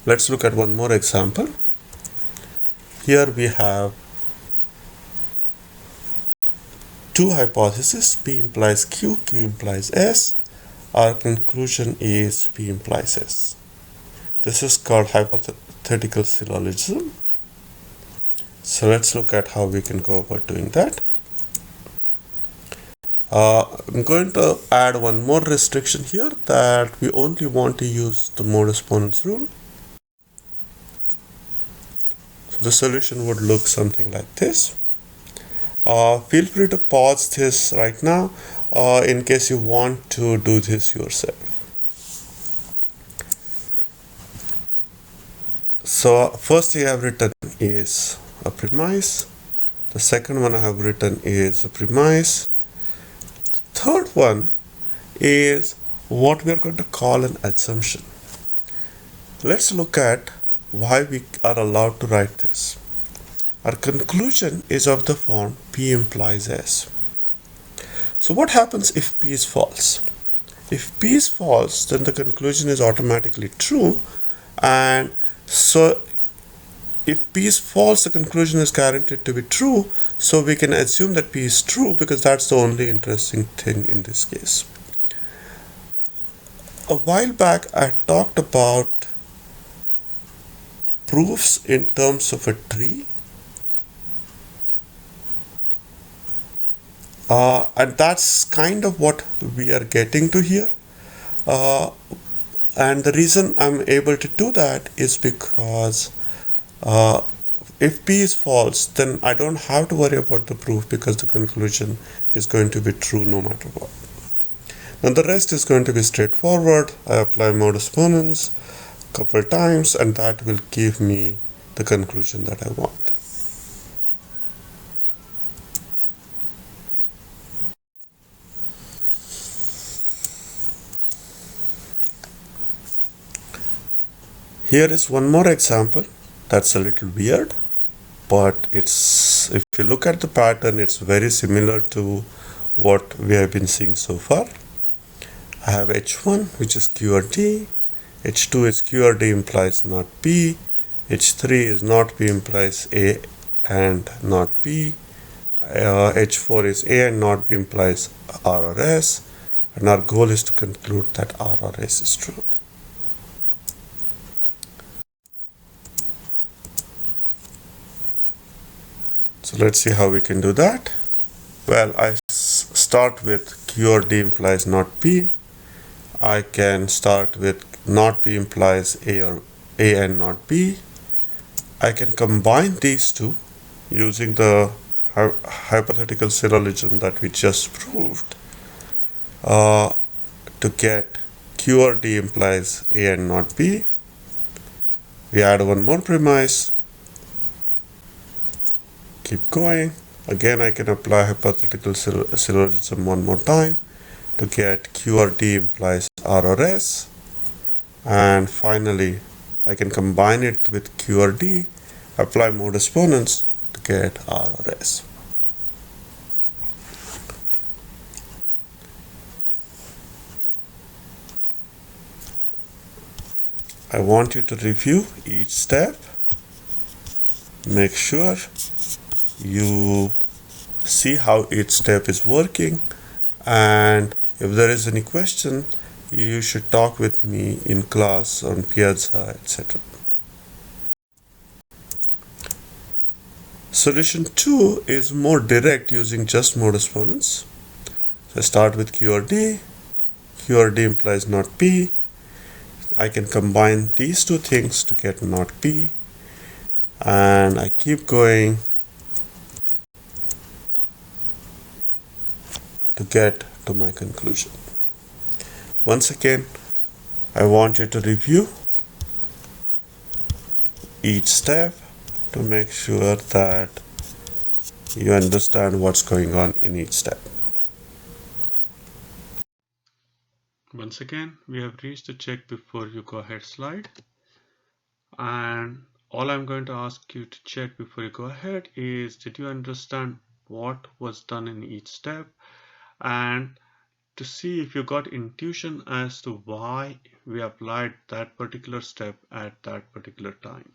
Let's look at one more example. Here we have two hypotheses, P implies Q, Q implies S. Our conclusion is P implies S. This is called hypothetical syllogism. So let's look at how we can go about doing that. I'm going to add one more restriction here, that we only want to use the modus ponens rule. So the solution would look something like this. Feel free to pause this right now in case you want to do this yourself. So first thing I have written is a premise. The second one I have written is a premise. The third one is what we are going to call an assumption. Let's look at why we are allowed to write this. Our conclusion is of the form P implies S. So what happens if P is false? If P is false, then the conclusion is automatically true, and so if P is false, the conclusion is guaranteed to be true, so we can assume that P is true because that's the only interesting thing in this case. A while back, I talked about proofs in terms of a tree, and that's kind of what we are getting to here. And the reason I'm able to do that is because if P is false, then I don't have to worry about the proof because the conclusion is going to be true no matter what. Now the rest is going to be straightforward. I apply modus ponens a couple times and that will give me the conclusion that I want. Here is one more example that's a little weird, but if you look at the pattern, it's very similar to what we have been seeing so far. I have H1, which is Q or D. H2 is Q or D implies not P. H3 is not P implies A and not B. H4 is A and not B implies R or S. And our goal is to conclude that R or S is true. So let's see how we can do that. Well, I start with Q or D implies not P. I can start with not P implies A or A and not B. I can combine these two using the hypothetical syllogism that we just proved to get Q or D implies A and not B. We add one more premise. Keep going. Again, I can apply hypothetical syllogism one more time to get Q or D implies R or S. And finally, I can combine it with Q or D, apply modus ponens to get R or S. I want you to review each step. Make sure you see how each step is working, and if there is any question, you should talk with me in class, on Piazza, etc. Solution 2 is more direct using just modus ponens. So I start with Q or D. Q or D implies not P. I can combine these two things to get not P, and I keep going to get to my conclusion. Once again, I want you to review each step to make sure that you understand what's going on in each step. Once again, we have reached the check before you go ahead slide, and all I'm going to ask you to check before you go ahead is, did you understand what was done in each step? And to see if you got intuition as to why we applied that particular step at that particular time.